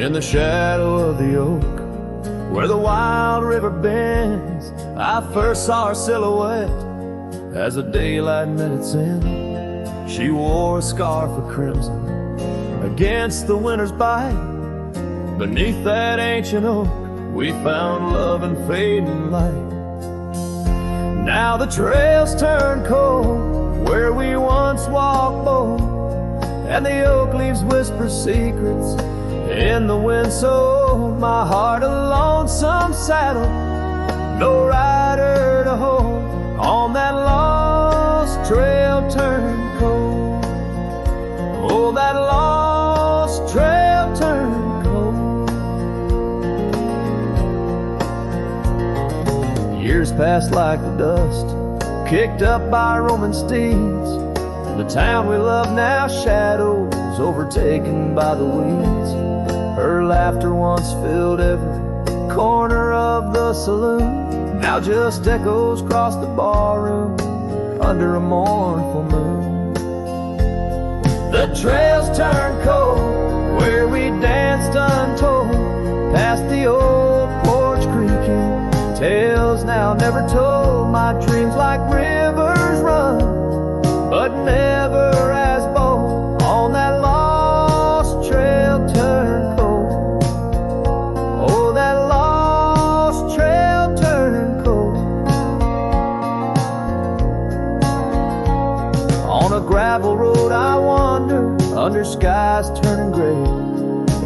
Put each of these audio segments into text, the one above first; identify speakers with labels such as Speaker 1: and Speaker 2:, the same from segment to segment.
Speaker 1: in the shadow of the oak, where the wild river bends, I first saw her silhouette as the daylight met its end. She wore a scarf of crimson against the winter's bite. Beneath that ancient oak, we found love and fading light. Now the trails turn cold where we once walked bold, and the oak leaves whisper secrets in the wind. So my heart a lonesome saddle, no rider to hold, on that lost trail turned cold. Oh, that lost trail turned cold. Years passed like the dust kicked up by Roman steeds. The town we love now shadows overtaken by the weeds. Her laughter once filled every corner of the saloon, now just echoes across the barroom under a mournful moon. The trails turn cold where we danced untold, past the old porch creaking, tales now never told. My dreams like rivers run, but never as bold, on that lost trail turned cold. Oh, that lost trail turned cold. On a gravel road I wander, under skies turning gray,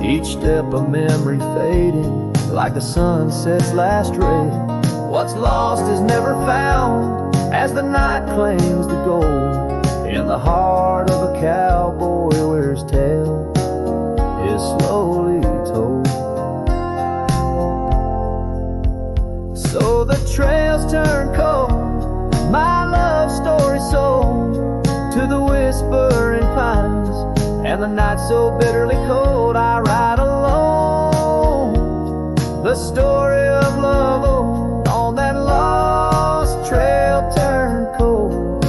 Speaker 1: each step a memory fading like the sunset's last ray. What's lost is never found as the night claims the gold, in the heart of a cowboy where his tale is slowly told. So the trails turn cold, my love story sold to the whispering pines, and the night so bitterly cold. I ride alone, the story of love old, on that lost trail turned cold.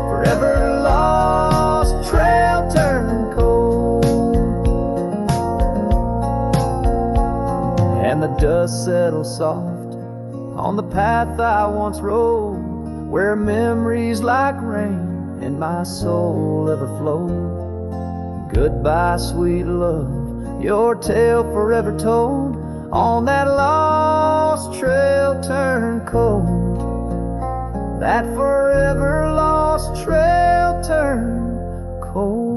Speaker 1: Forever lost trail turned cold. And the dust settles soft on the path I once rode, where memories like rain in my soul ever flow. Goodbye, sweet love, your tale forever told, on that lost trail turned cold. That forever lost trail turned cold.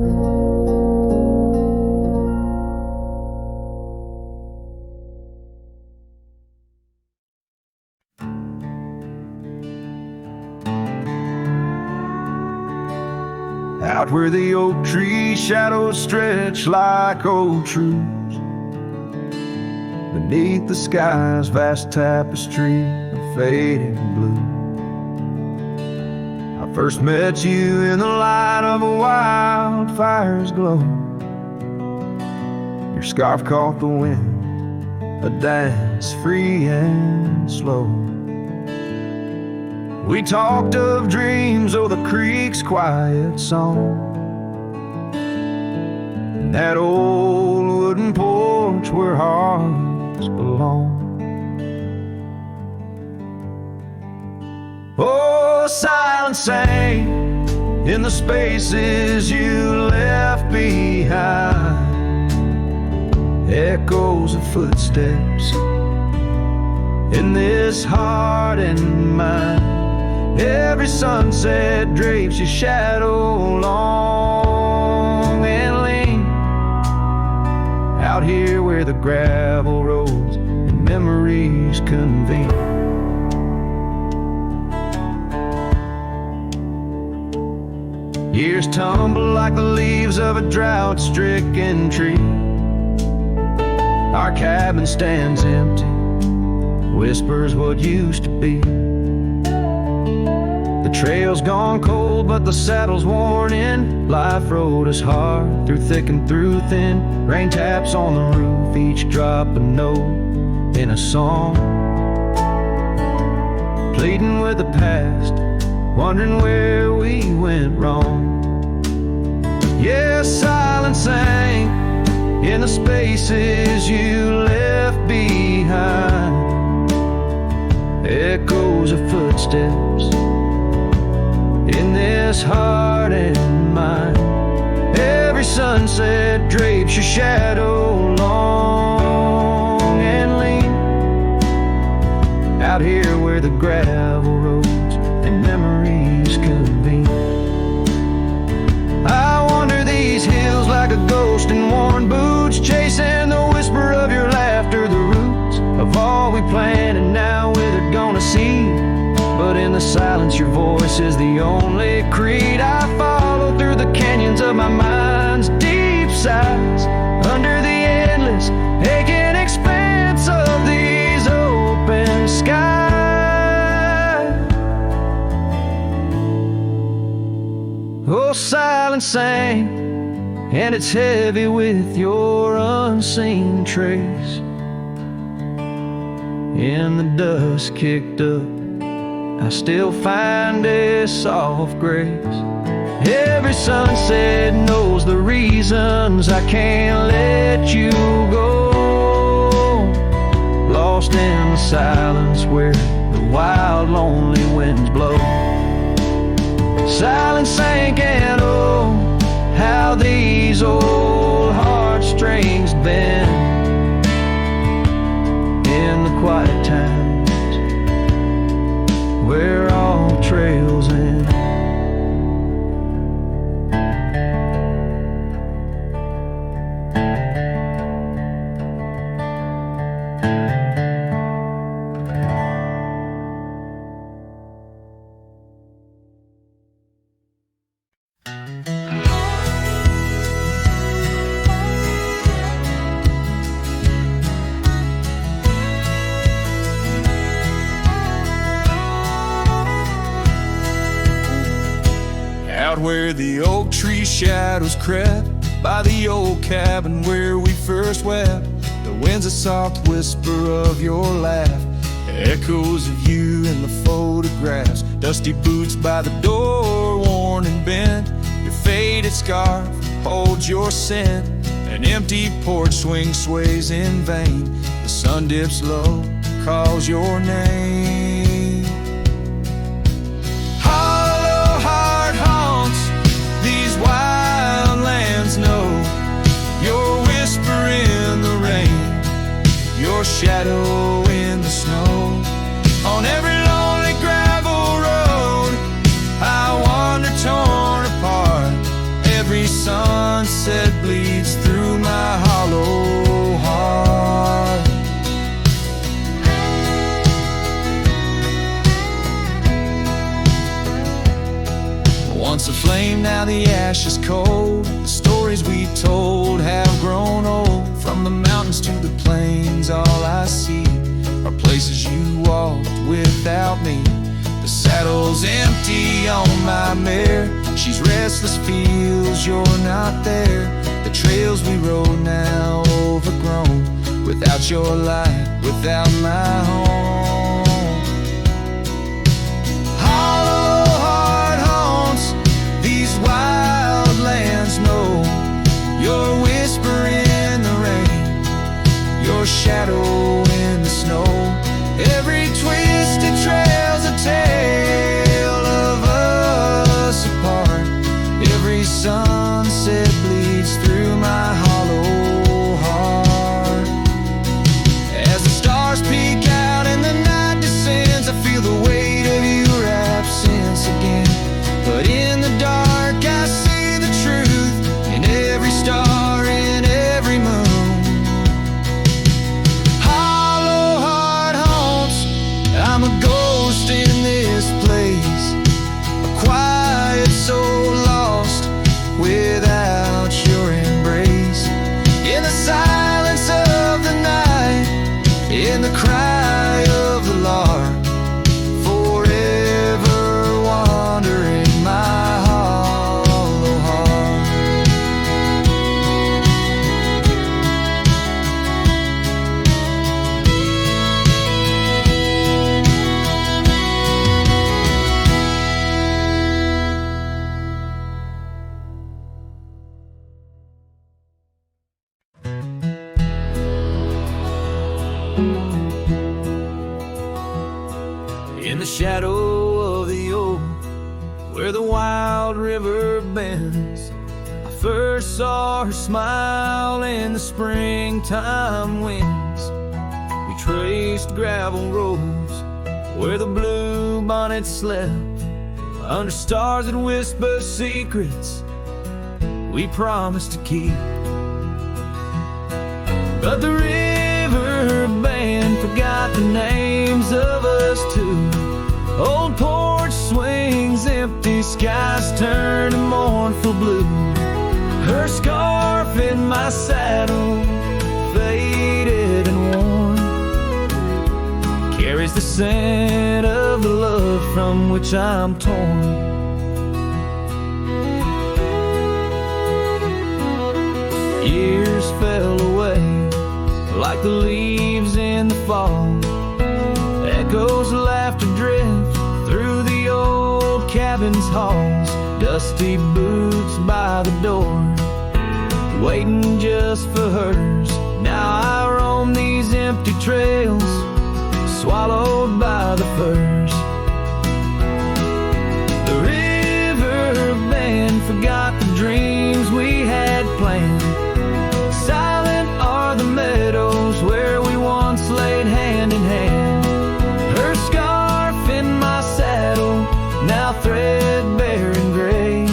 Speaker 2: Out where the oak tree shadows stretch like old truths, beneath the sky's vast tapestry of fading blue. I first met you in the light of a wildfire's glow. Your scarf caught the wind, a dance free and slow. We talked of dreams, oh, the creek's quiet song, and that old wooden porch where hearts belong. Oh, silence sang in the spaces you left behind, echoes of footsteps in this heart and mind. Every sunset drapes your shadow long and lean, out here where the gravel roads and memories convene. Years tumble like the leaves of a drought-stricken tree. Our cabin stands empty, whispers what used to be. The trail's gone cold, but the saddle's worn in. Life rode us hard, through thick and through thin. Rain taps on the roof, each drop a note in a song. Pleading with the past, wondering where we went wrong. Yeah, silence sang in the spaces you left behind. Echoes of footsteps in this heart and mind. Every sunset drapes your shadow long and lean, out here where the gravel roads and memories convene. I wander these hills like a ghost in worn boots, chasing the whisper of your laughter, the roots of all we planned and now withered gonna see. But in the silence your voice is the only creed I follow through the canyons of my mind's deep sighs, under the endless aching expanse of these open skies. Oh, silent Sank, and it's heavy with your unseen trace. In the dust kicked up, I still find a soft grace. Every sunset knows the reasons I can't let you go, lost in the silence where the wild lonely winds blow. Silent Sank, and oh, how these old heartstrings bend in the quiet times where all trails end.
Speaker 3: Out where the oak tree shadows crept by the old cabin where we first wept, the wind's a soft whisper of your laugh, echoes of you in the photographs, dusty boots by the door, worn and bent, your faded scarf holds your scent, an empty porch swing sways in vain, the sun dips low, calls your name. Wildlands know your whisper in the rain, your shadow in the snow. On every lonely gravel road I wander torn apart, every sunset bleeds through my hollow heart. Once a flame, now the ash is cold. The stories we told have grown old. From the mountains to the plains, all I see are places you walked without me. The saddle's empty on my mare, she's restless, feels you're not there. The trails we rode now overgrown, without your light, without my home. Wildlands know your whisper in the rain, your shadow in the snow. Every twisted trail's a tale of us apart, every sunset bleeds through my hollow heart. As the stars peek out and the night
Speaker 1: In the shadow of the oak, where the wild river bends, I first saw her smile in the springtime winds. We traced gravel roads where the blue bonnets slept, under stars that whisper secrets we promised to keep. But the river band forgot the names of us two. Old porch swings empty, skies turned to mournful blue. Her scarf in my saddle, faded and worn, carries the scent of the love from which I'm torn. Years fell away like the leaves in the fall. Echoes of laughter drift through the old cabin's halls. Dusty boots by the door, waiting just for hers. Now I roam these empty trails, swallowed by the firs. The river band forgot the dreams we had planned. Silent are the meadows where we once laid hand in hand. Her scarf in my saddle, now threadbare and gray,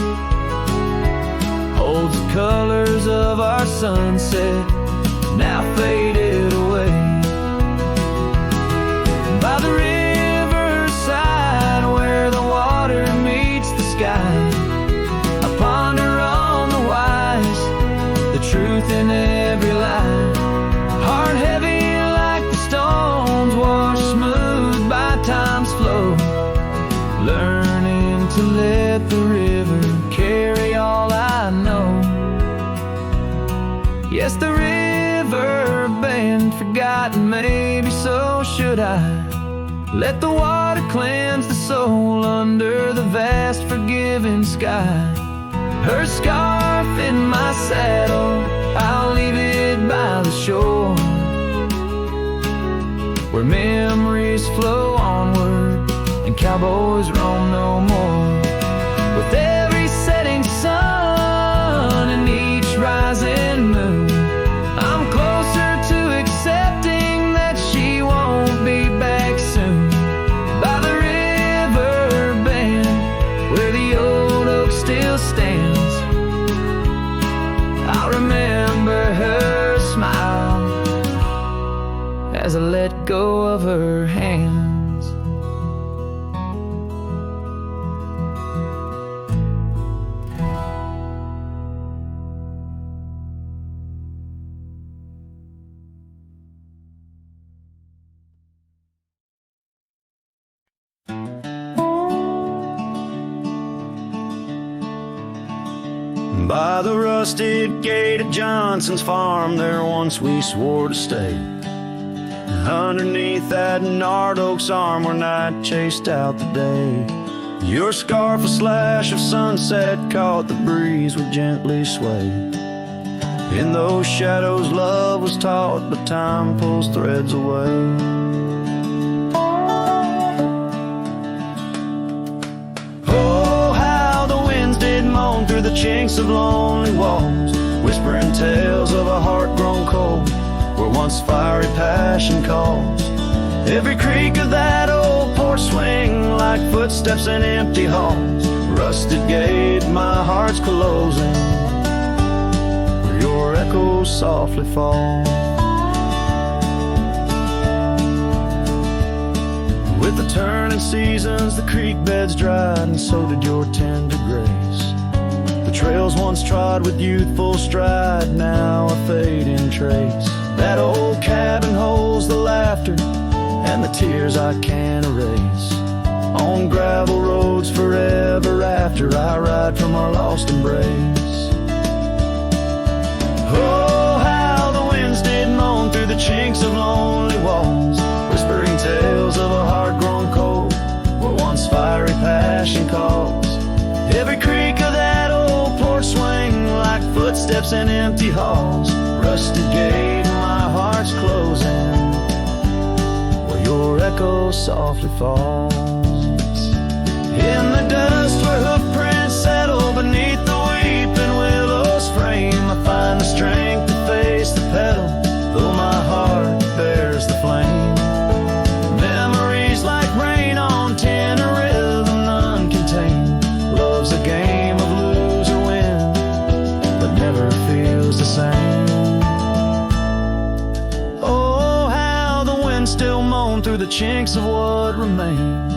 Speaker 1: holds the colors of our sunset, now faded away. By the riverside where the water meets the sky, I ponder on the wise, the truth in every lie. Heart heavy like the stones washed smooth by time's flow, learning to let the river carry all I know. Yes, the river band forgotten, maybe so should I. Let the water cleanse the soul under the vast forgiving sky. Her scarf in my saddle, I'll leave it by the shore, where memories flow onward and cowboys roam no more. With every setting sun and each rising moon, I'm closer to accepting that she won't be back soon. By the river bend where the old oak still stands, I'll remember her smile as I let go of her hands.
Speaker 2: By the rusted gate at Johnson's farm, there once we swore to stay. Underneath that gnarled oak's arm where night chased out the day. Your scarf, a slash of sunset, caught the breeze would gently sway. In those shadows love was taught, but time pulls threads away. Through the chinks of lonely walls, whispering tales of a heart grown cold, where once fiery passion calls. Every creak of that old porch swing like footsteps in empty halls. Rusted gate, my heart's closing, where your echoes softly fall. With the turning seasons, the creek beds dried, and so did your tender grace. Trails once trod with youthful stride, now a fading trace. That old cabin holds the laughter and the tears I can't erase. On gravel roads forever after, I ride from our lost embrace. Oh, how the winds did moan through the chinks of lonely walls, whispering tales of a heart grown cold, where once fiery passion calls. Every creak of that old porch swing like footsteps in empty halls. Rusted gate, my heart's closing, where your
Speaker 1: echo softly falls.
Speaker 2: In the dust where hoofprints settle beneath the weeping willow's frame, I find the strength to face the pedal, though my heart bears the flame. Memories like rain on tin, a rhythm uncontained. Love's a game of lose or win, but never feels the same. Oh, how the wind still moaned through the chinks of what remains.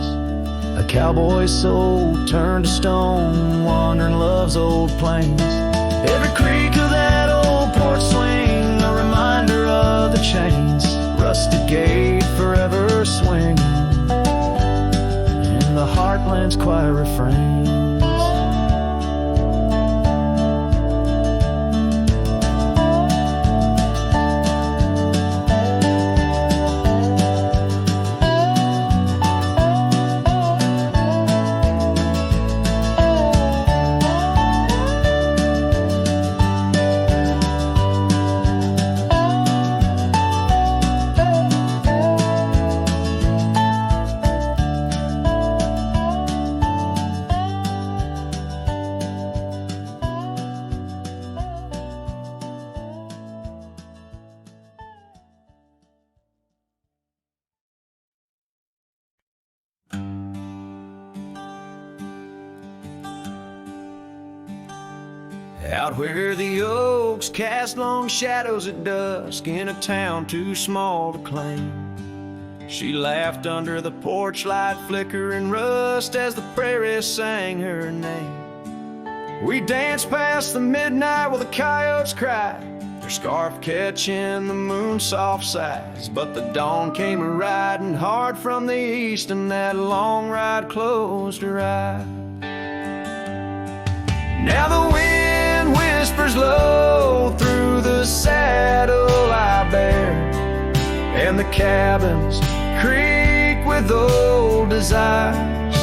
Speaker 2: A cowboy's soul turned to stone, wandering love's old plains. Every creak of that old porch swing, a reminder of the chains. Rusted gate forever swinging in the heartland's quiet refrains. Out where the oaks cast long shadows at dusk, in a town too small to claim, she laughed under the porch light flickering rust as the prairie sang her name. We danced past the midnight while the coyotes cried, their scarf catching the moon's soft sighs. But the dawn came a-riding hard from the east, and that long ride closed her eyes. Now the wind whispers low through the saddle I bear, and the cabins creak with old desires.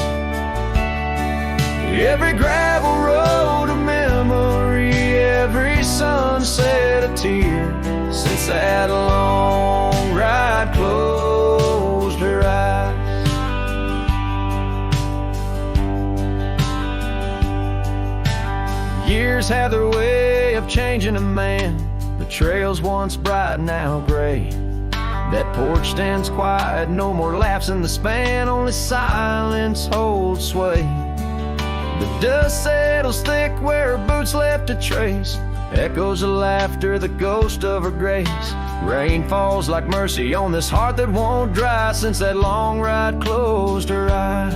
Speaker 2: Every gravel road a memory, every sunset a tear, since that long ride closed her eyes. Years have their way of changing a man. The trails once bright, now gray. That porch stands quiet, no more laughs in the span, only silence holds sway. The dust settles thick where her boots left a trace, echoes of laughter, the ghost of her grace. Rain falls like mercy on this heart that won't dry, since that long ride closed her eyes.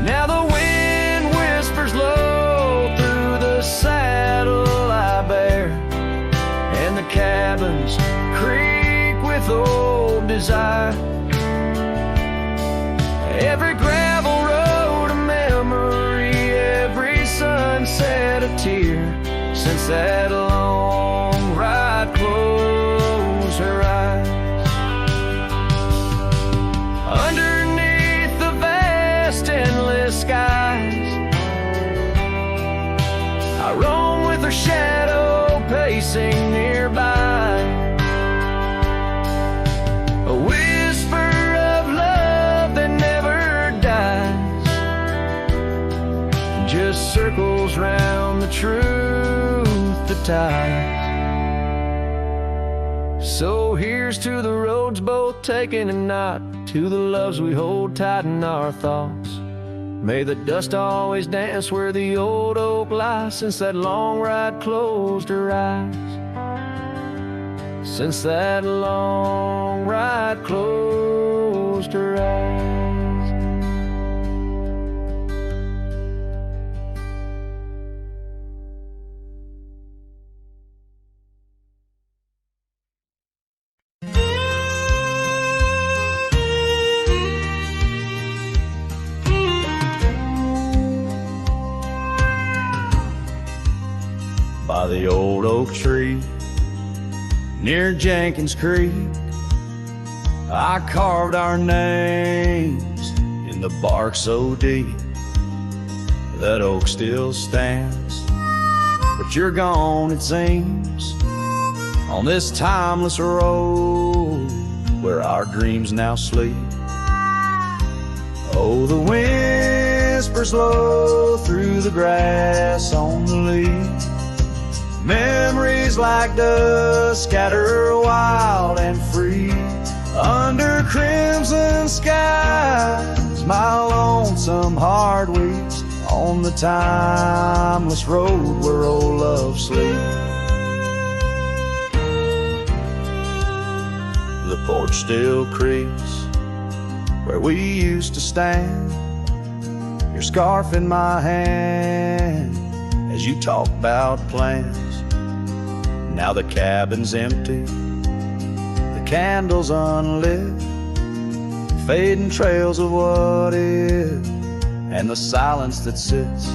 Speaker 2: Now the wind whispers low through the saddle I bear, and the cabins creak with old desire. Every gravel road a memory, every sunset a tear, since that long ride closed her eyes. Underneath the vast endless skies, I roam with her shadow pacing nearby. A whisper of love that never dies, just circles round the truth that ties. So here's to the roads both taken and not, to the loves we hold tight in our thoughts. May the dust always dance where the old oak lies, since that long ride closed her eyes. Since that long ride closed her eyes. By the old oak tree near Jenkins Creek, I carved our names in the bark so deep. That oak still stands, but you're gone, it seems, on this timeless road. where our dreams now sleep. Oh, the whispers low through the grass on the leaves. Memories like dust scatter wild and free. Under crimson skies, my lonesome heart weeps on the timeless road where old love sleeps. The porch still creaks where we used to stand, your scarf in my hand as you talk about plans. Now the cabin's empty, the candles unlit, fading trails of what is, and the silence that sits.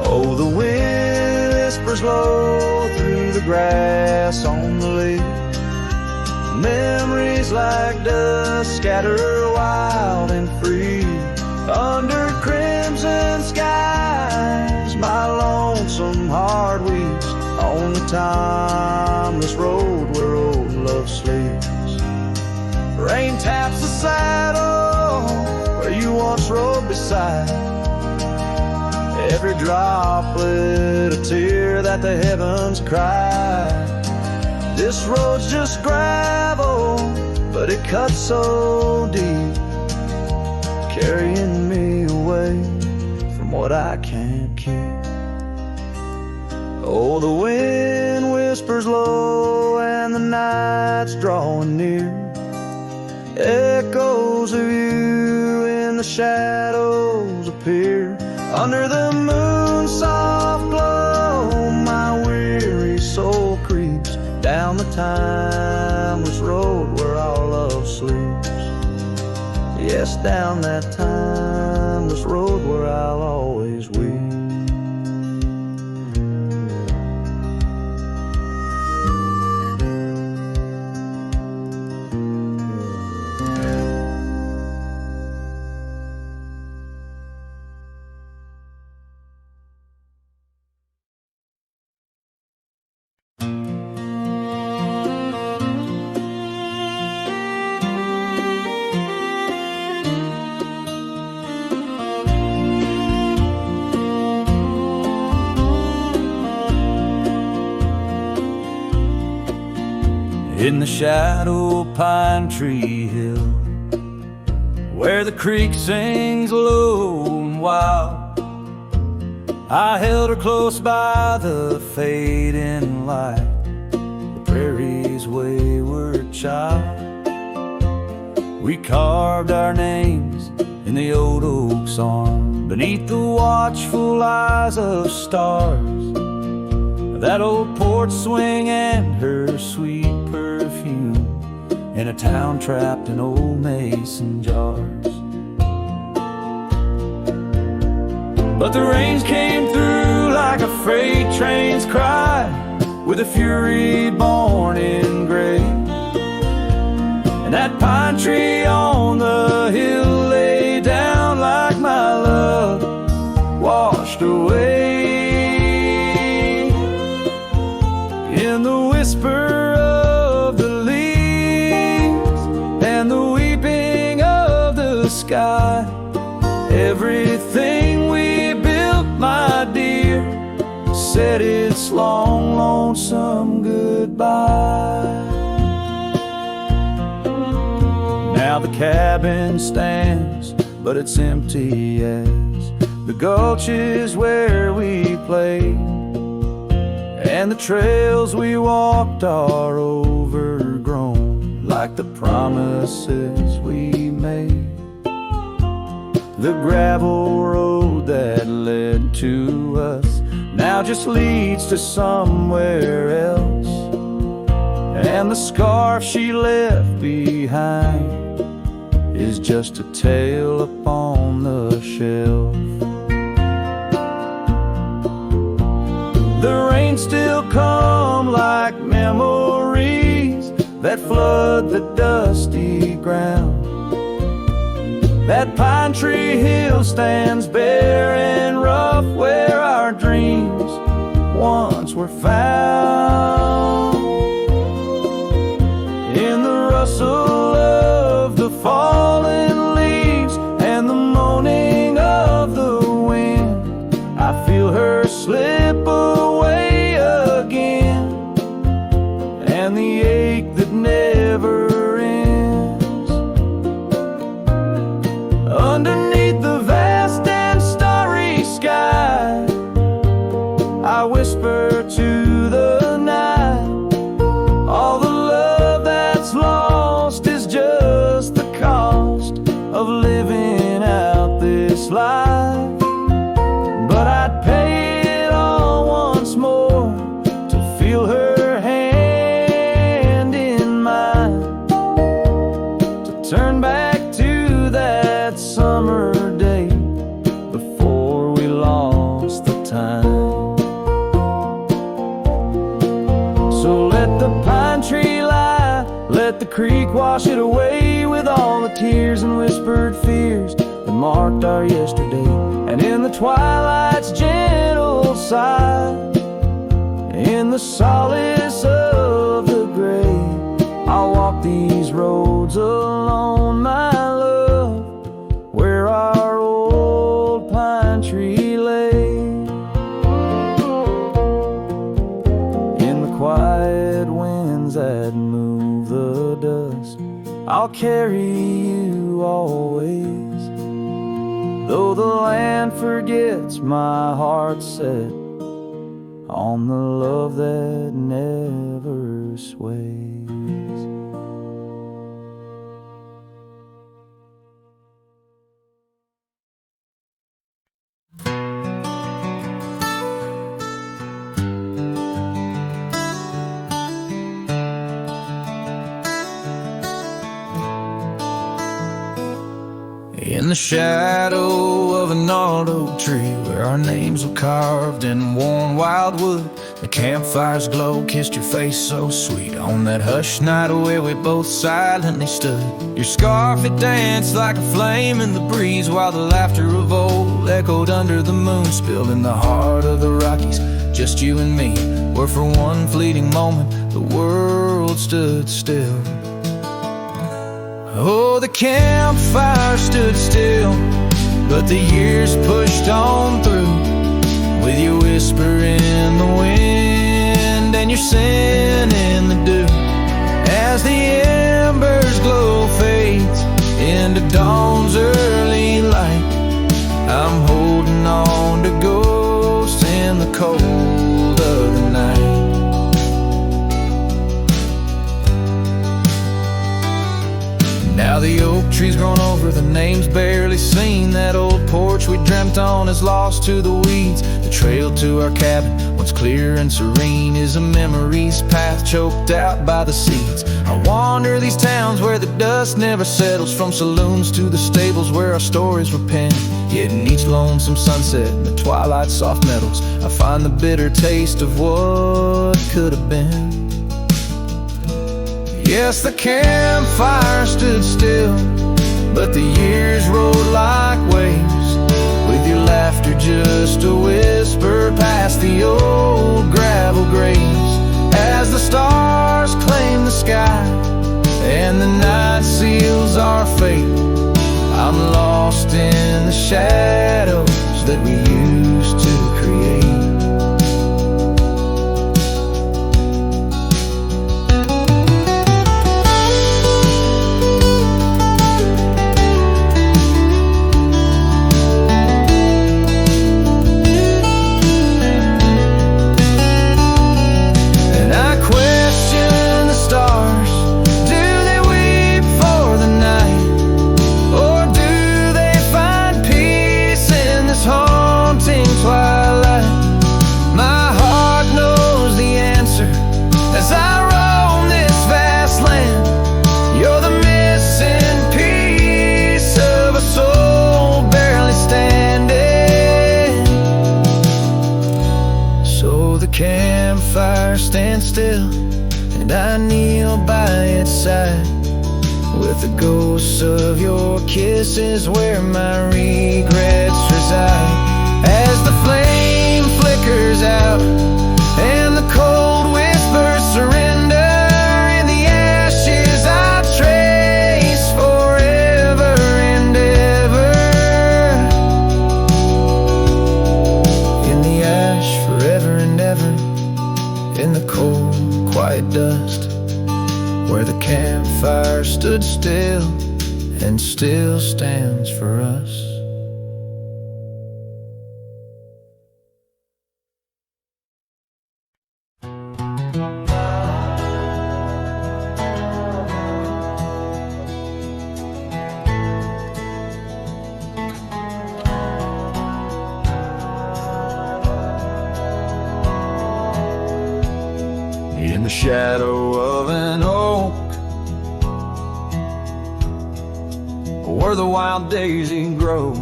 Speaker 2: Oh, the whispers low through the grass on the leaf. Memories like dust scatter wild and free. Under crimson skies, my lonesome heart weeps on the timeless road where old love sleeps. Rain taps the saddle where you once rode beside. Every droplet a tear that the heavens cry. This road's just gravel, but it cuts so deep, carrying me away from what I can't keep. Oh, the wind whispers low and the night's drawing near. Echoes of you in the shadows appear. Under the moon's soft glow, my weary soul creeps down the timeless road where our love sleeps. Yes, down that timeless road where I'll always weep. In the shadow of Pine Tree Hill, where the creek sings low and wild, I held her close by the fading light, the prairie's wayward child. We carved our names in the old oak's arm, beneath the watchful eyes of stars, that old porch swing and her sweet perfume, in a town trapped in old mason jars. But the rains came through like a freight train's cry, with a fury born in gray, and that pine tree on the hill lay down like my love, washed away. In the whisper of the leaves and the weeping of the sky, everything we built, my dear, said its long, lonesome goodbye. Now the cabin stands, but it's empty as the gulches where we played, and the trails we walked are overgrown, like the promises we made. The gravel road that led to us now just leads to somewhere else, and the scarf she left behind is just a tale upon the shelf. The rains still come like memories that flood the dusty ground. That pine tree hill stands bare and rough, where our dreams once were found. In the
Speaker 1: this life, but I'd pay it all once more to feel her hand in mine, to turn back to that summer day before we lost the time. So let the pine tree lie, let the creek wash it away with all the tears and whispered fears that marked our yesterday. And in the twilight's gentle sigh, in the solace of the gray, I'll walk these roads alone, my love, where our old pine tree lay. In the quiet winds that move the dust, I'll carry you always. Though the land forgets, my heart set on the love that never sways.
Speaker 3: In the shadow of a gnarled oak tree, where our names were carved in worn wildwood, the campfire's glow kissed your face so sweet. On that hushed night where we both silently stood, your scarf it danced like a flame in the breeze, while the laughter of old echoed under the moon. Spilled in the heart of the Rockies, just you and me, where for one fleeting moment the world stood still. Oh, the campfire stood still, but the years pushed on through, with your whisper in the wind and your sin in the dew. As the embers glow fades into dawn's early light, I'm holding on to ghosts in the cold of the night. Now the oak tree's grown over, the name's barely seen. That old porch we dreamt on is lost to the weeds. The trail to our cabin, once clear and serene, is a memory's path choked out by the seeds. I wander these towns where the dust never settles, from saloons to the stables where our stories were penned. Yet in each lonesome sunset, in the twilight's soft metals, I find the bitter taste of what could have been. Yes, the campfire stood still, but the years rolled like waves, with your laughter just a whisper past the old gravel graves. As the stars claim the sky and the night seals our fate, I'm lost in the shadows that we used to create. Stand still, and I kneel by its side, with the ghosts of your kisses where my regrets reside. As the flame flickers out and the cold whispers surrender, in the ashes I trace forever and ever. In the ash forever and ever, in the cold, quiet dust, where the campfire stood still and still stands for us.
Speaker 2: shadow of an oak, where the wild daisy grows,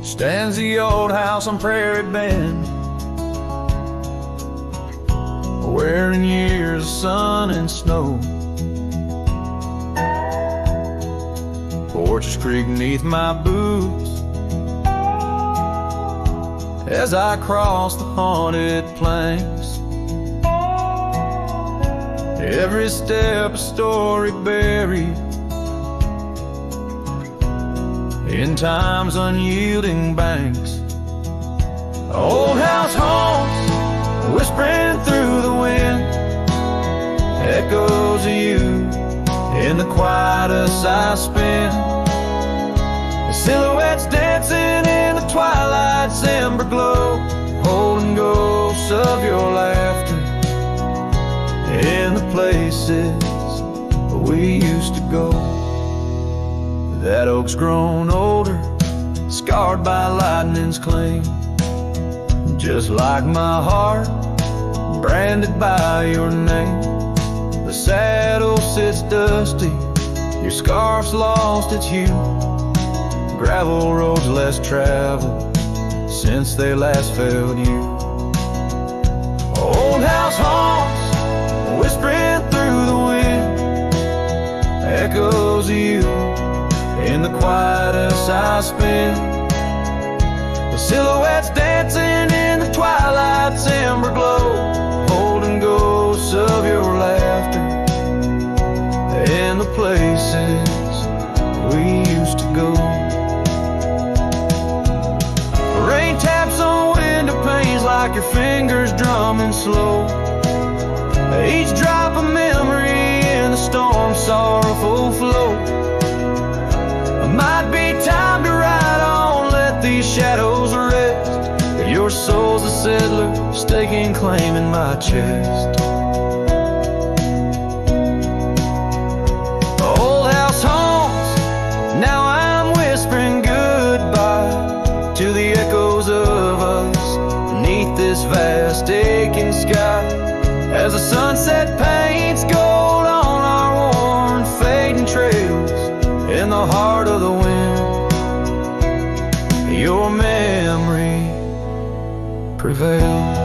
Speaker 2: stands the old house on Prairie Bend, where in years of sun and snow, Porches creak neath my boots as I cross the haunted plains. Every step a story buried in time's unyielding banks. Old house haunts whispering through the wind, echoes of you in the quietest I spend. The silhouettes dancing in the twilight's ember glow, holding ghosts of your laughter in the places we used to go. That oak's grown older, scarred by lightning's claim, just like my heart, branded by your name. The saddle sits dusty, your scarf's lost its hue, gravel roads less traveled since they last felt you. Old house haunts whispering through the wind, echoes of you in the quietest I spend. The silhouettes dancing in the twilight's ember glow, holding ghosts of your laughter in the places we used to go. Rain taps on window panes like your fingers drumming slow, each drop a memory in the storm's sorrowful flow. Might be time to ride on, let these shadows rest. Your soul's a settler, staking claim in my chest. Old house haunts, now I'm whispering goodbye to the echoes of us beneath this vast aching sky, as the sunset paints gold on our worn fading trails. In the heart of the wind, your memory prevails.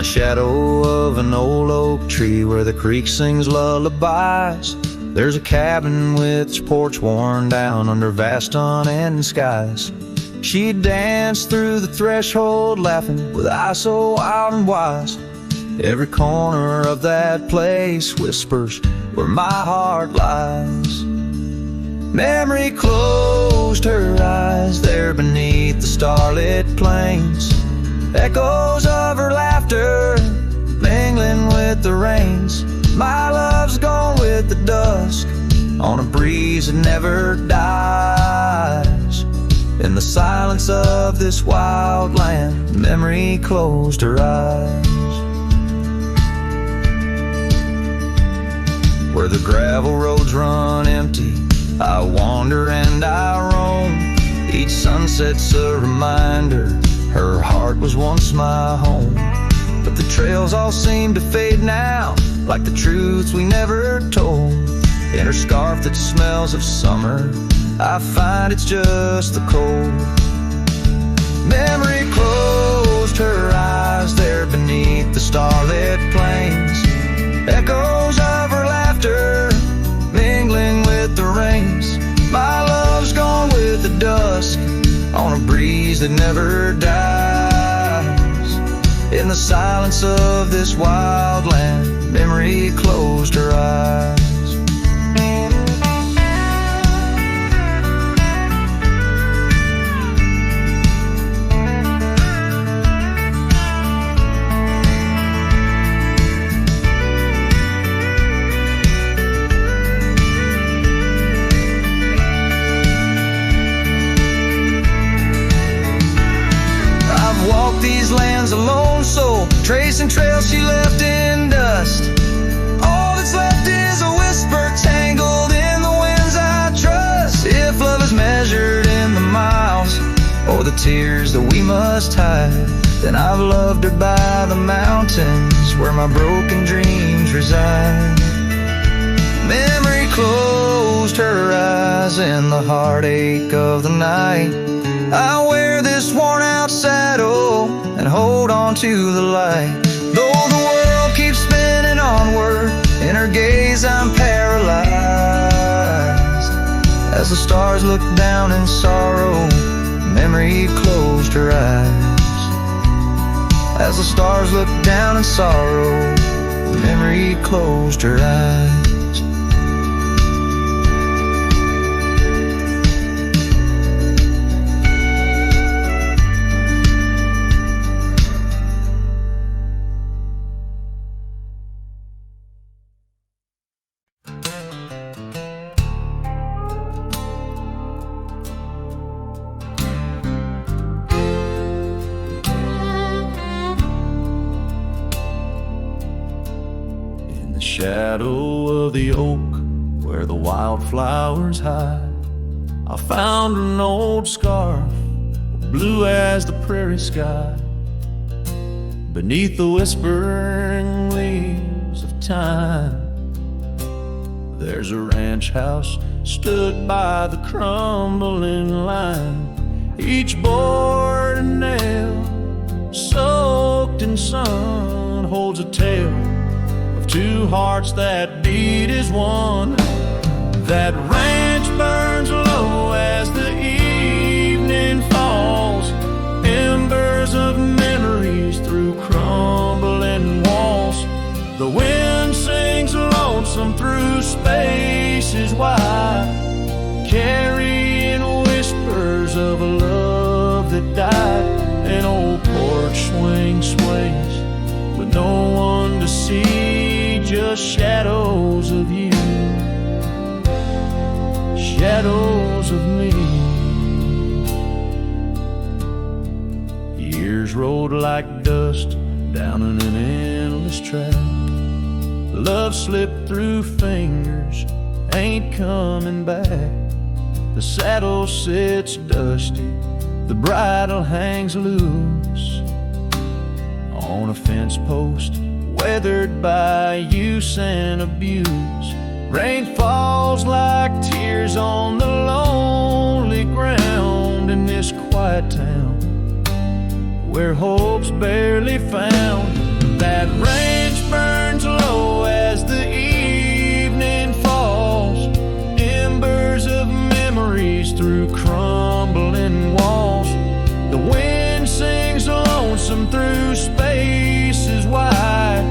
Speaker 2: Shadow of an old oak tree where the creek sings lullabies, there's a cabin with its porch worn down under vast unending skies. She danced through the threshold laughing with eyes so wild and wise. Every corner of that place whispers where my heart lies. Memory closed her eyes there beneath the starlit plains, echoes of her laughter mingling with the rains. My love's gone with the dusk on a breeze that never dies. In the silence of this wild land, memory closed her eyes. Where the gravel roads run empty, I wander and I roam. Each sunset's a reminder her heart was once my home. But the trails all seem to fade now, like the truths we never told. In her scarf that smells of summer, I find it's just the cold. Memory closed her eyes there beneath the starlit plains, echoes of her laughter mingling with the rains. My love's gone with the dusk on a breeze that never dies. In the silence of this wild land, memory closed her eyes. tracing trails she left in dust. All that's left is a whisper tangled in the winds I trust. If love is measured in the miles or the tears that we must hide, then I've loved her by the mountains where my broken dreams reside. Memory closed her eyes in the heartache of the night. I wear this worn out saddle and hold on to the light. Though the world keeps spinning onward, in her gaze I'm paralyzed. As the stars look down in sorrow, memory closed her eyes. As the stars look down in sorrow, memory closed her eyes.
Speaker 1: Shadow of the oak where the wildflowers hide, I found an old scarf, blue as the prairie sky. Beneath the whispering leaves of time, there's a ranch house stood by the crumbling line. Each board and nail soaked in sun holds a tale of two hearts that beat as one. That ranch burns low as the evening falls, embers of memories through crumbling walls. The wind sings lonesome through spaces wide, carrying whispers of a love that died. An old porch swing sways with no one to see, just shadows of you, shadows of me. Years rolled like dust down in an endless track. Love slipped through fingers, ain't coming back. The saddle sits dusty, the bridle hangs loose on a fence post, weathered by use and abuse. Rain falls like tears on the lonely ground in this quiet town where hope's barely found. That ranch burns low as the evening falls, embers of memories through crumbling walls. The wind sings lonesome through spaces wide,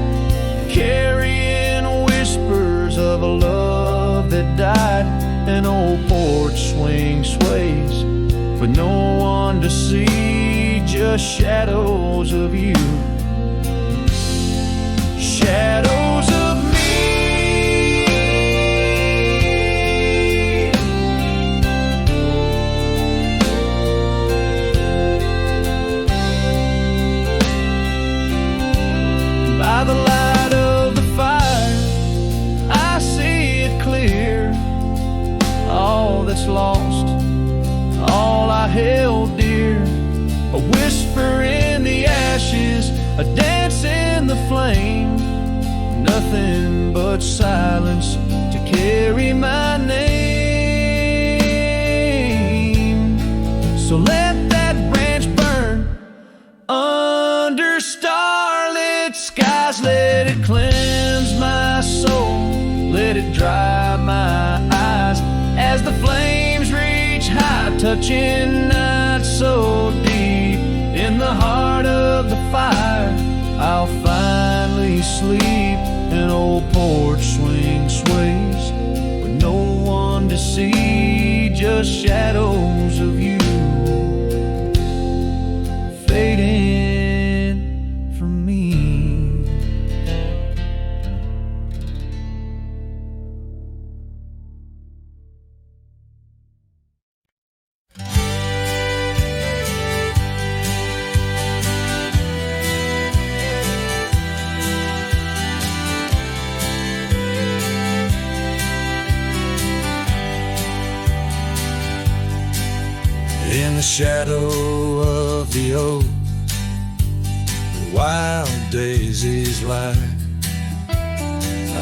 Speaker 1: carrying whispers of a love that died. An old porch swing sways with no one to see, just shadows of you, shadows of me. By the light of the fire, I see it clear. All that's lost, all I held dear, a whisper in the ashes, a dance in the flame, nothing but silence to carry my name. So let that branch burn under starlit skies, let it cleanse my soul, let it dry my eyes as the flames reach high, touching not so deep. In the heart of the fire, I'll finally sleep. An old porch swing sways with no one to see, just shadows of you fading from me.
Speaker 2: In the shadow of the oak, the wild daisies lie.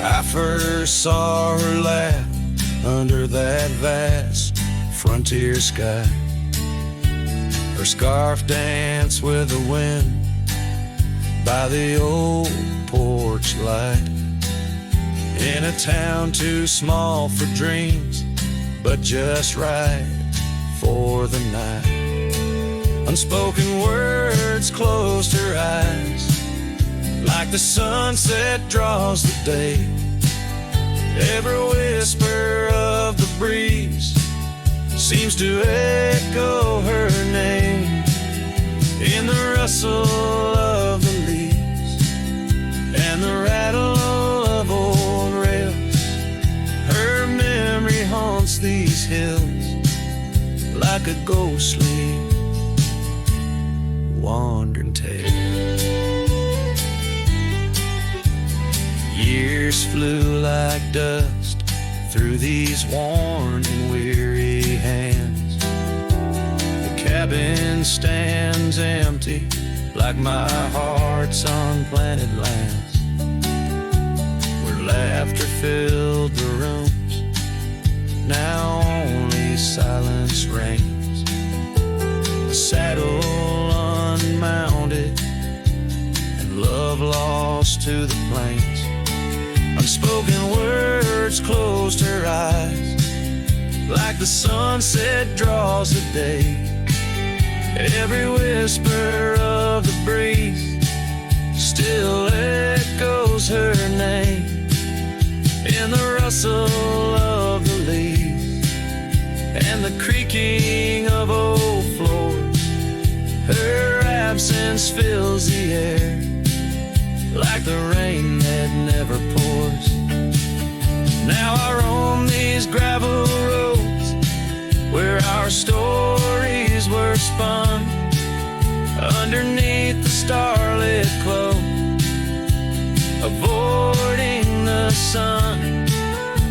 Speaker 2: I first saw her laugh under that vast frontier sky. Her scarf danced with the wind by the old porch light. In a town too small for dreams, but just right for the night. Unspoken words closed her eyes, like the sunset draws the day. Every whisper of the breeze seems to echo her name. In the rustle of the leaves and the rattle of old rails, her memory haunts these hills like a ghostly wandering tale. Years flew like dust through these worn and weary hands. The cabin stands empty like my heart's unplanted lands, where laughter filled the rooms, now only silence reigns. The saddle unmounted and love lost to the plains. Unspoken words closed her eyes, like the sunset draws the day. Every whisper of the breeze still echoes her name. In the rustle of the leaves and the creaking of old floors, her absence fills the air like the rain that never pours. Now I roam these gravel roads where our stories were spun, underneath the starlit glow, avoiding the sun.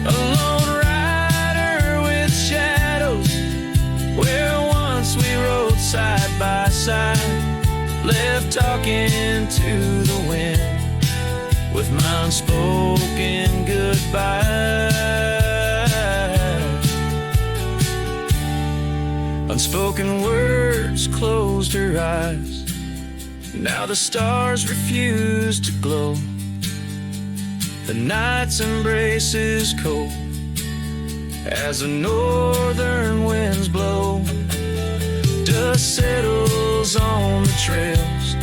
Speaker 2: A lone rider with shadows, where once we rode side by side, left talking to the wind with my unspoken goodbye. Unspoken words closed her eyes. Now the stars refuse to glow. The night's embrace is cold as the northern winds blow. Dust settles on the trails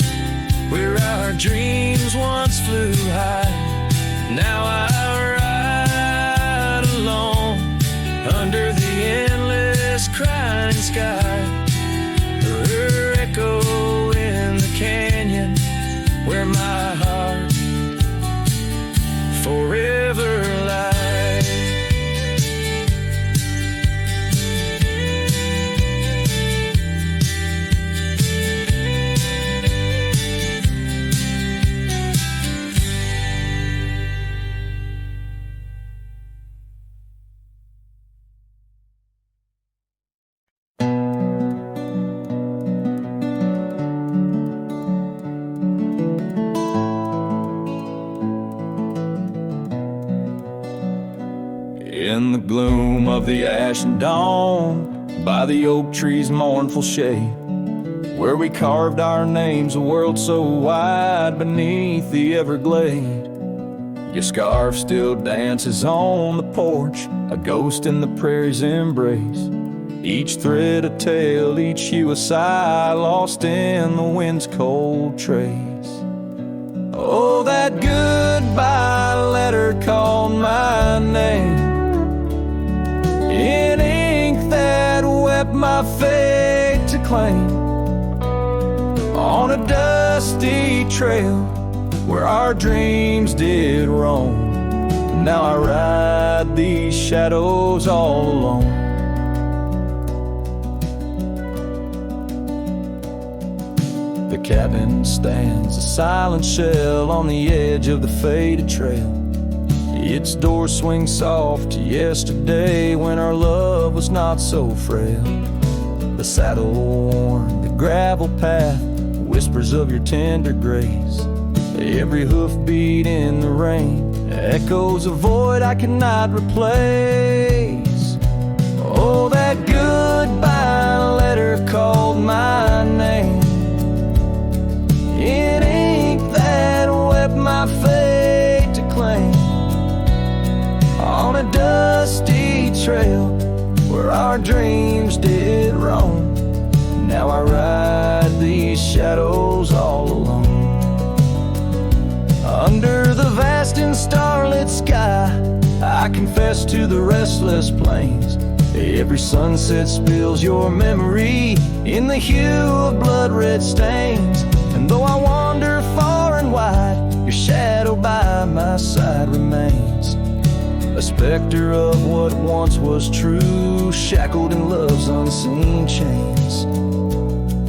Speaker 2: where our dreams once flew high. Now I ride alone under the endless crying sky. Her echo in the canyon where my heart forever lies.
Speaker 3: In the gloom of the ashen dawn, by the oak tree's mournful shade, where we carved our names, a world so wide beneath the everglade. Your scarf still dances on the porch, a ghost in the prairie's embrace. Each thread a tale, each hue a sigh, lost in the wind's cold trace. Oh, that goodbye letter called my name in ink that wept my fate to claim, on a dusty trail where our dreams did roam. Now I ride these shadows all alone. The cabin stands a silent shell on the edge of the faded trail. Its door swings soft to yesterday when our love was not so frail.
Speaker 1: the saddle worn, the gravel path, whispers of your tender grace. Every hoofbeat in the rain echoes a void I cannot replace. Oh, that goodbye letter called my name in ink that wept my fate to claim. On a dusty trail where our dreams did roam, now I ride these shadows all alone. Under the vast and starlit sky, I confess to the restless plains. Every sunset spills your memory in the hue of blood-red stains. And though I wander far and wide, your shadow by my side remains, a specter of what once was true, shackled in love's unseen chains.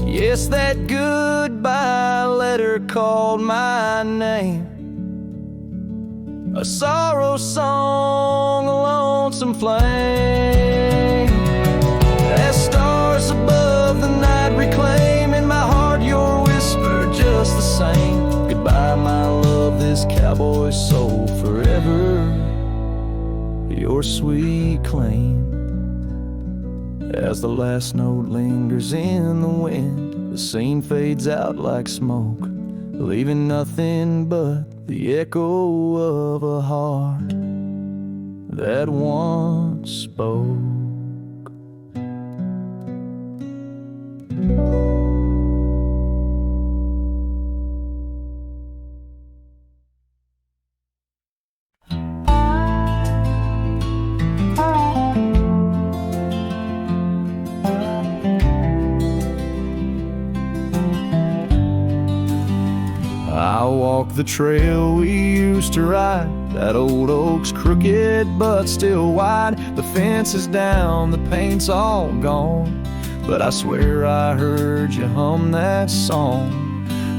Speaker 1: Yes, that goodbye letter called my name, a sorrow song, a lonesome flame. As stars above the night reclaim in my heart your whisper just the same. Goodbye, my love, this cowboy soul, forever your sweet claim. As the last note lingers in the wind, the scene fades out like smoke, leaving nothing but the echo of a heart that once spoke. I walk the trail we used to ride, that old oak's crooked but still wide. The fence is down, the paint's all gone, but I swear I heard you hum that song.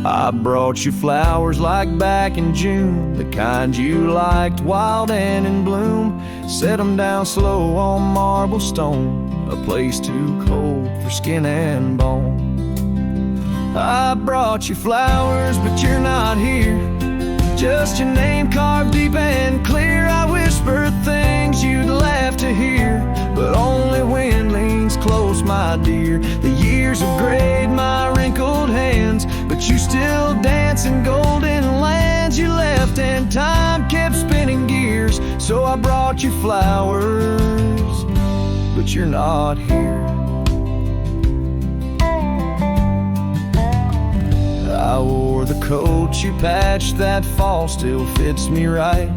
Speaker 1: I brought you flowers like back in June, the kind you liked, wild and in bloom. Set them down slow on marble stone, a place too cold for skin and bone. I brought you flowers, but you're not here, just your name carved deep and clear. I whisper things you'd laugh to hear, but only when leans close, my dear. The years have grayed my wrinkled hands, but you still dance in golden lands you left, and time kept spinning gears. So I brought you flowers, but you're not here. I wore the coat you patched that fall, still fits me right.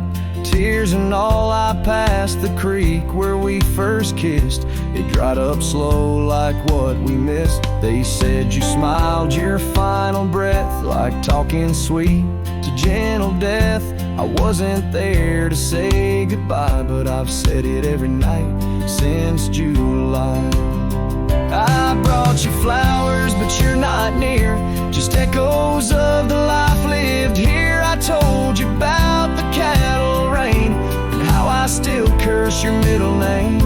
Speaker 1: Tears and all, I passed the creek where we first kissed. It dried up slow like what we missed. They said you smiled your final breath, like talking sweet to gentle death. I wasn't there to say goodbye, but I've said it every night since July. I brought you flowers, but you're not near, just echoes of the life lived here. I told you about the cattle rain and how I still curse your middle name.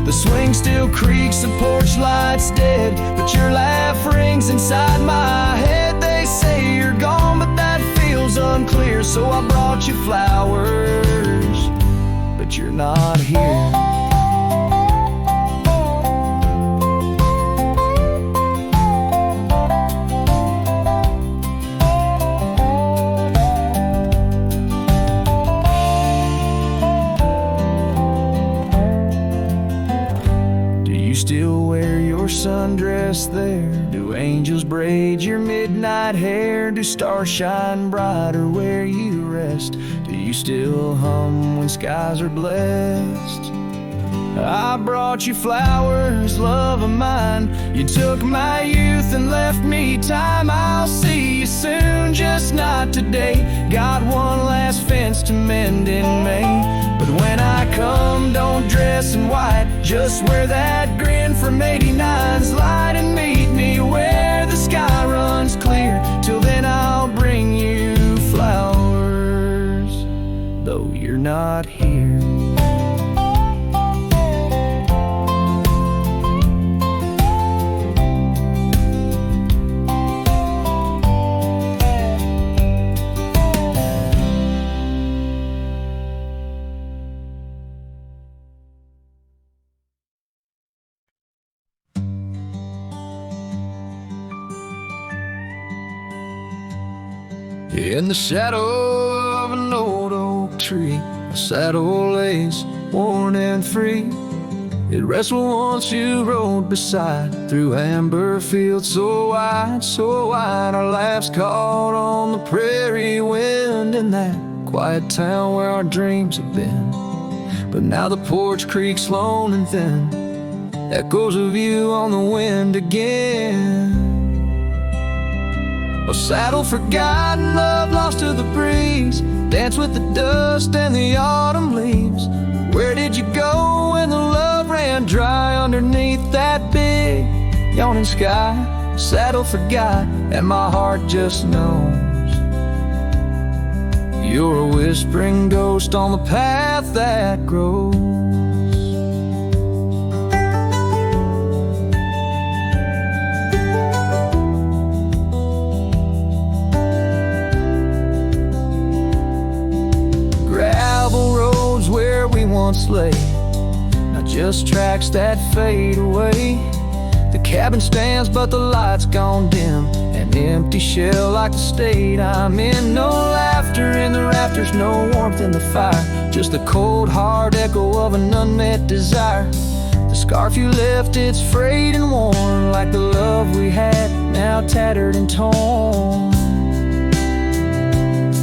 Speaker 1: The swing still creaks, the porch light's dead, but your laugh rings inside my head. They say you're gone, but that feels unclear. So I brought you flowers, but you're not here. Still wear your sundress there? Do angels braid your midnight hair? Do stars shine brighter where you rest? Do you still hum when skies are blessed? I brought you flowers, love of mine. You took my youth and left me time. I'll see you soon, just not today. Got one last fence to mend in May. But when I come, don't dress in white, just wear that grin from 89's light, and meet me where the sky runs clear. Till then I'll bring you flowers, though you're not here.
Speaker 2: In the shadow of an old oak tree, a saddle lays worn and free. It rests where once you rode beside, through amber fields so wide, our laughs caught on the prairie wind, in that quiet town where our dreams have been. But now the porch creaks lone and thin, echoes of you on the wind again. A saddle forgotten, love lost to the breeze, dance with the dust and the autumn leaves. Where did you go when the love ran dry underneath that big yawning sky? Saddle forgot, and my heart just knows you're a whispering ghost on the path that grows. Gravel roads where we once lay, not just tracks that fade away. The cabin stands but the light's gone dim, an empty shell like the state I'm in. No laughter in the rafters, no warmth in the fire, just the cold hard echo of an unmet desire. The scarf you left, it's frayed and worn, like the love we had, now tattered and torn.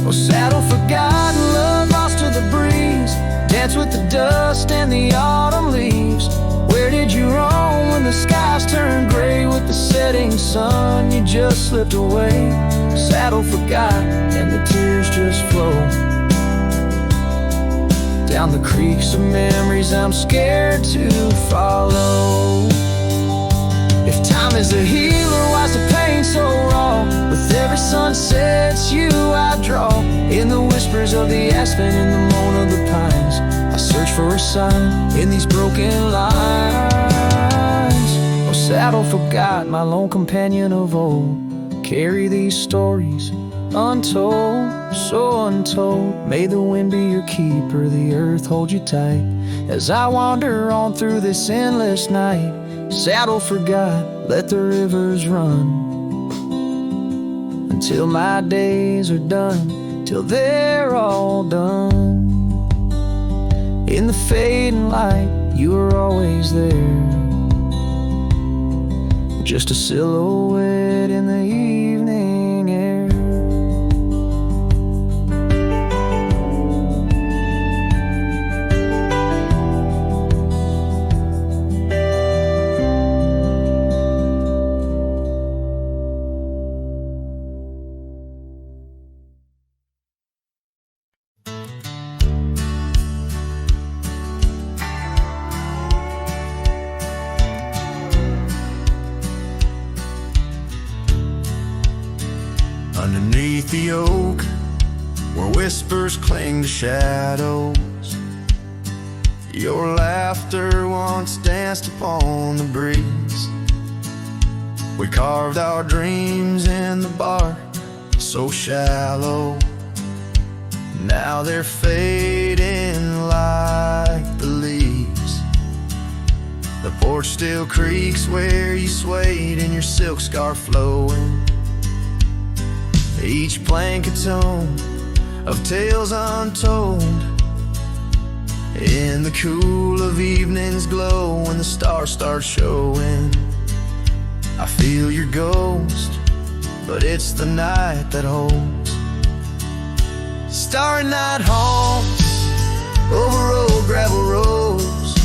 Speaker 2: Oh, saddle forgotten, love lost to the breeze, dance with the dust and the autumn leaves. Where did you roam when the skies turned gray with the setting sun? You just slipped away. Saddle forgot, and the tears just flow down the creeks of memories I'm scared to follow. If time is a healer, why's the pain so raw? With every sunset, it's you I draw. In the whispers of the aspen, in the moan of the pines, I search for a sign in these broken lines. Oh, saddle forgot, my lone companion of old, carry these stories untold, so untold. May the wind be your keeper, the earth hold you tight, as I wander on through this endless night. Saddle forgot, let the rivers run until my days are done, till they're all done. In the fading light, you were always there, just a silhouette in the evening air.
Speaker 3: Underneath the oak, where whispers cling to shadows, your laughter once danced upon the breeze. We carved our dreams in the bark, so shallow. Now they're fading like the leaves. The porch still creaks where you swayed in your silk scarf flowing. Each plank a tone of tales untold. In the cool of evening's glow, when the stars start showing, I feel your ghost, but it's the night that holds. Starry night haunts over old gravel roads,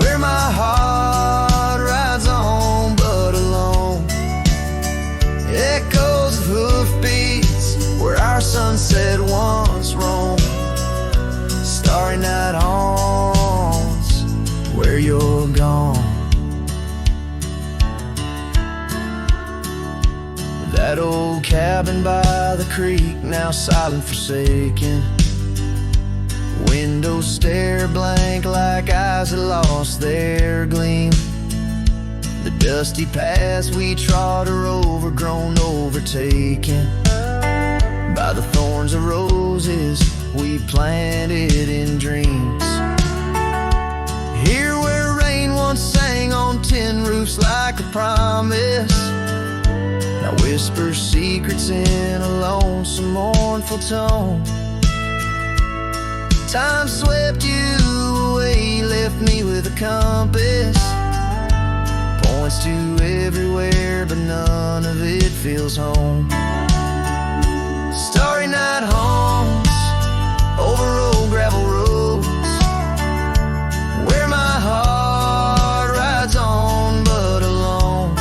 Speaker 3: where my heart rides on but alone. Echoes of hoofbeats where our sunset once roamed. Starry night haunts where you're gone. That old cabin by the creek, now silent, forsaken. Windows stare blank like eyes that lost their gleam. The dusty paths we trod are overgrown, overtaken by the thorns of roses we planted in dreams. Here where rain once sang on tin roofs like a promise, now
Speaker 2: whisper secrets in a lonesome, mournful tone. Time swept you away, left me with a compass. Points to everywhere, but none of it feels home. Starry night haunts over old gravel roads, where my heart rides on but alone.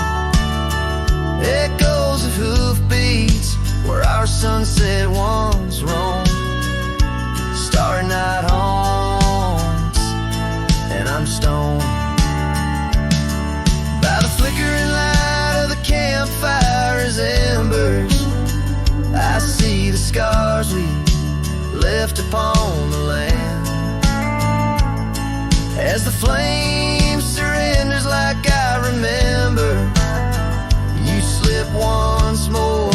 Speaker 2: Echoes of hoofbeats where our sunset once roamed. Starry night haunts, and I'm stoned by the flickering light of the campfire's embers. I see the scars we left upon the land. As the flame surrenders like I remember, you slip once more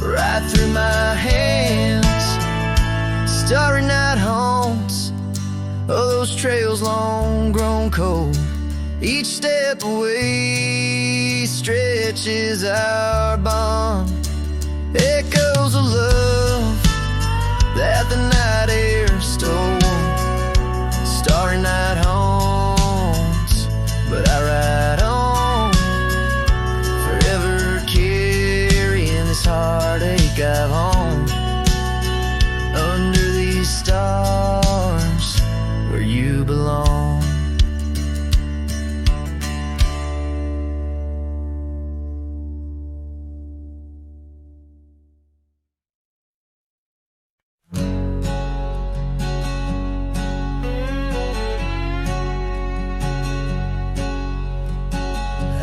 Speaker 2: right through my hands. Starry night haunts, oh, those trails long grown cold. Each step away stretches our bond. Echoes of love that the night air stole. Starry night haunts, but I ride on, forever carrying this heartache I've owned. Under these stars where you belong.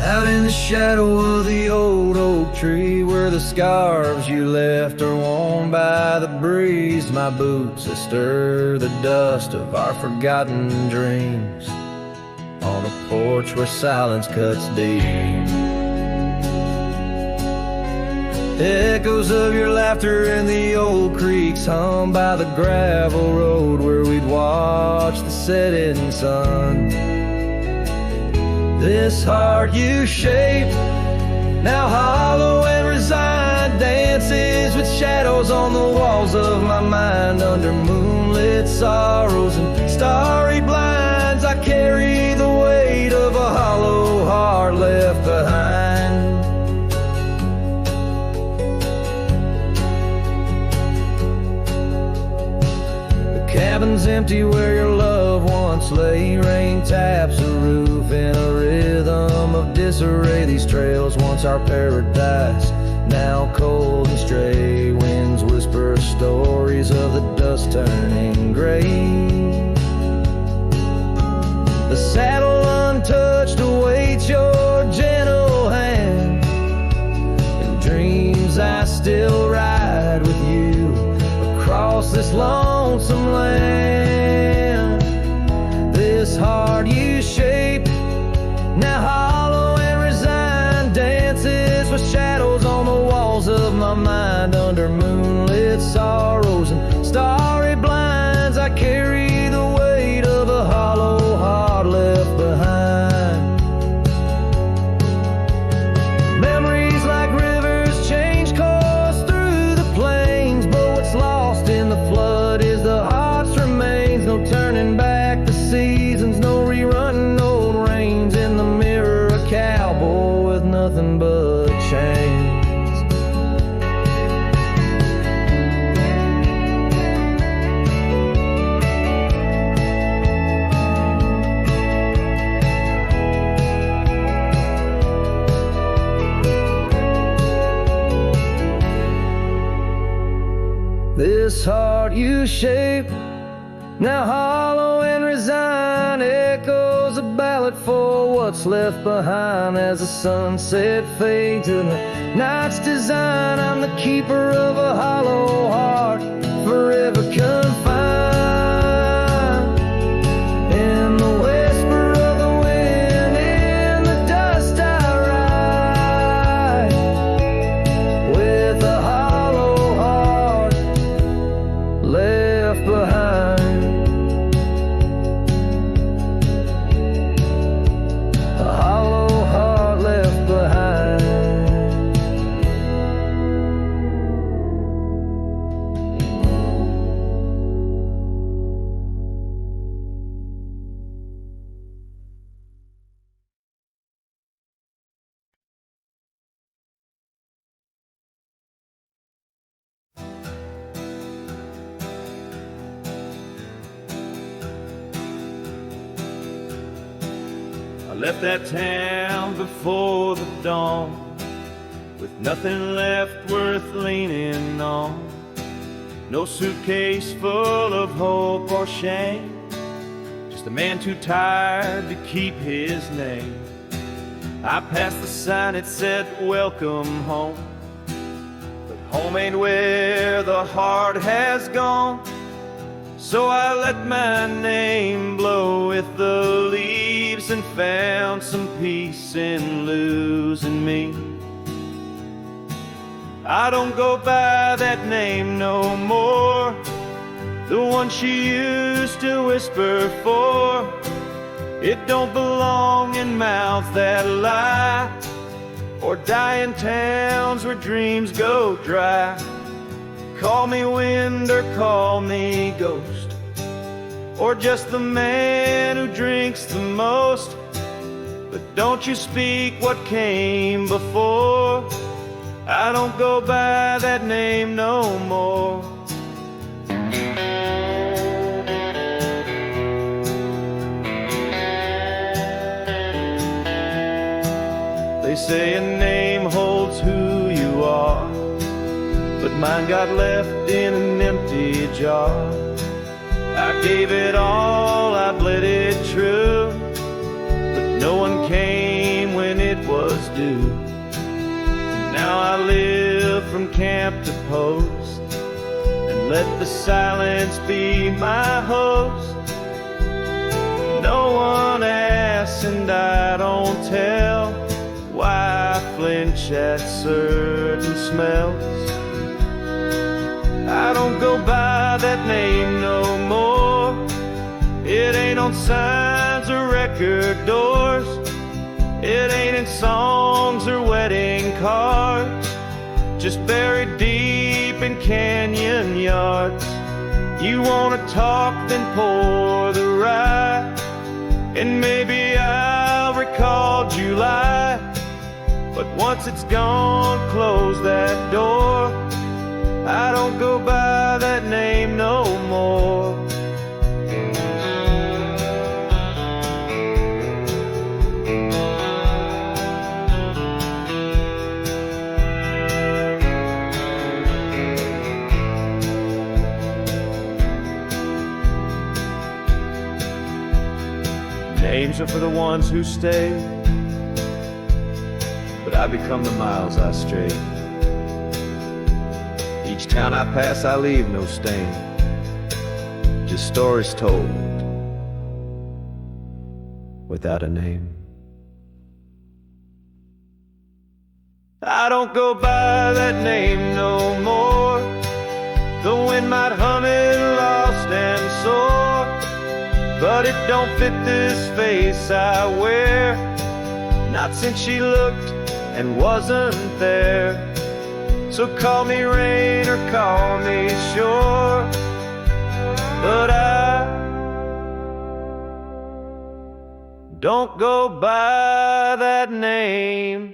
Speaker 2: Out in the shadow of the old oak tree, where the scarves you left are worn by the breeze, my boots that stir the dust of our forgotten dreams, on a porch where silence cuts deep. Echoes of your laughter in the old creeks hum by the gravel road where we'd watch the setting sun. This heart you shaped, now hollow and resigned, dances with shadows on the walls of my mind. Under moonlit sorrows and starry blinds, I carry the weight of a hollow heart left behind. The cabin's empty where your love once lay. Rain taps the roof in a rhythm of disarray. These trails once our paradise, now cold and stray. Winds whisper stories of the dust turning gray. The saddle untouched awaits your gentle hand. In dreams I still ride with you across this lonesome land. This heart you shaped, now hollow and resigned, dances with shadows on the walls of my mind. Under moonlit sorrows and starry blinds, I carry the weight of a hollow heart left behind. Memories like rivers change course through the plains, but what's lost in the flood is the heart's remains. No turning back the seasons, no rerunning old reins. In the mirror a cowboy with nothing but chains. This heart you shaped, now hollow and resigned, echoes a ballad for what's left behind. As the sunset fades in the night's design, I'm the keeper of a hollow heart, forever confined. In the whisper of the wind, in the dust I ride, with a hollow heart left behind. A hollow heart left behind.
Speaker 1: left that town before the dawn, with nothing left worth leaning on. No suitcase full of hope or shame, just a man too tired to keep his name. I passed the sign, it said, "Welcome home." But home ain't where the heart has gone, so I let my name blow with the leaves and found some peace in losing me. I don't go by that name no more, the one she used to whisper for. It don't belong in mouths that lie, or die in towns where dreams go dry. Call me wind or call me ghost, or just the man who drinks the most. But don't you speak what came before. I don't go by that name no more. They say a name holds who you are, but mine got left in an empty jar. I gave it all, I bled it true, but no one came when it was due. Now I live from camp to post, and let the silence be my host. No one asks and I don't tell why I flinch at certain smells. I don't go by that name no more. It ain't on signs or record doors. It ain't in songs or wedding cards, just buried deep in canyon yards. You wanna talk, then pour the rye, and maybe I'll recall July. But once it's gone, close that door. I don't go by that name no more. Names are for the ones who stay, but I become the miles I stray. Each town I pass I leave no stain, just stories told without a name. I don't go by that name no more. The wind might hum it lost and sore, but it don't fit this face I wear, not since she looked and wasn't there. So call me rain or call me shore, but I don't go by that name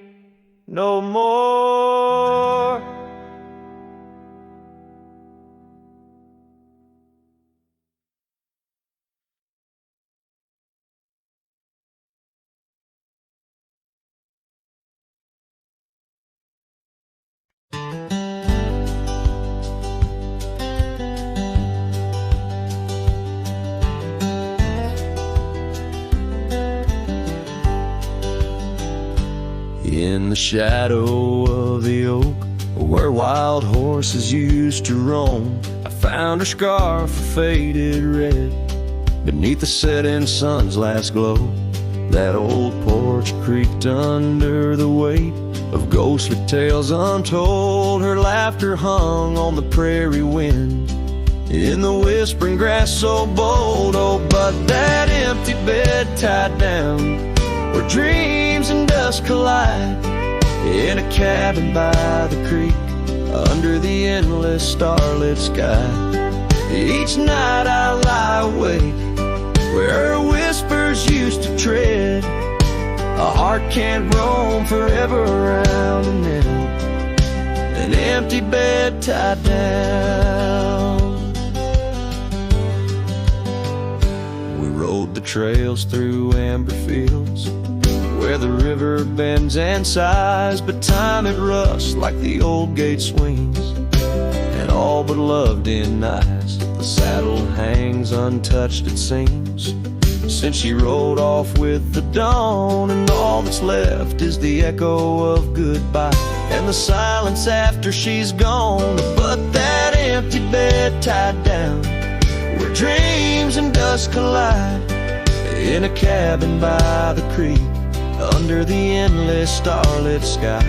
Speaker 1: no more. In the shadow of the oak, where wild horses used to roam, I found her scarf faded red beneath the setting sun's last glow. That old porch creaked under the weight of ghostly tales untold. Her laughter hung on the prairie wind, in the whispering grass so bold. Oh, but that empty bed tied down, where dreams and dust collide, in a cabin by the creek, under the endless starlit sky. Each night I lie awake, where her whispers used to tread. A heart can't roam forever around, and then an empty bed tied down. We rode the trails through amber fields,
Speaker 2: where the river bends and sighs, but time it rusts like the old gate swings, and all but love denies. The saddle hangs untouched, it seems, since she rode off with the dawn, and all that's left is the echo of goodbye and the silence after she's gone. But that empty bed tied down, where dreams and dust collide, in a cabin by the creek, under the endless starlit sky.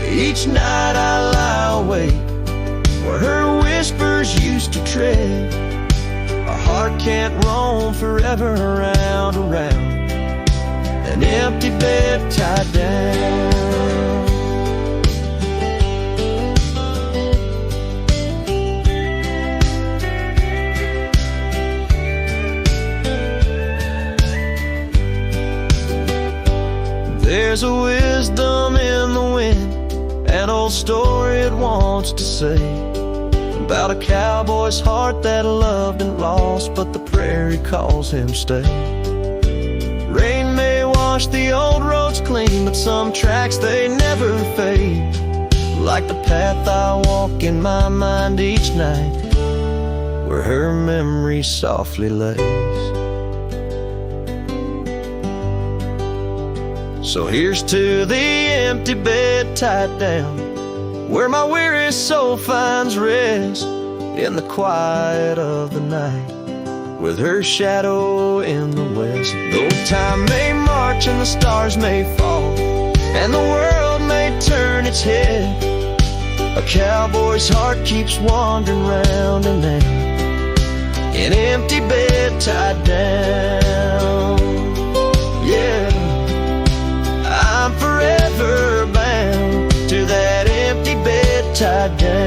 Speaker 2: Each night I lie awake, where her whispers used to tread. Our heart can't roam forever around, around an empty bed tied down. There's a wisdom in the wind, an old story it wants to say, about a cowboy's heart that loved and lost, but the prairie calls him stay. Rain may wash the old roads clean, but some tracks they never fade, like the path I walk in my mind each night, where her memory softly lays. So here's to the empty bed tied down, where my weary soul finds rest, in the quiet of the night, with her shadow in the west. Though time may march and the stars may fall, and the world may turn its head, a cowboy's heart keeps wandering round and round, an empty bed tied down. Yeah, I'm forever bound to that empty bed tied down.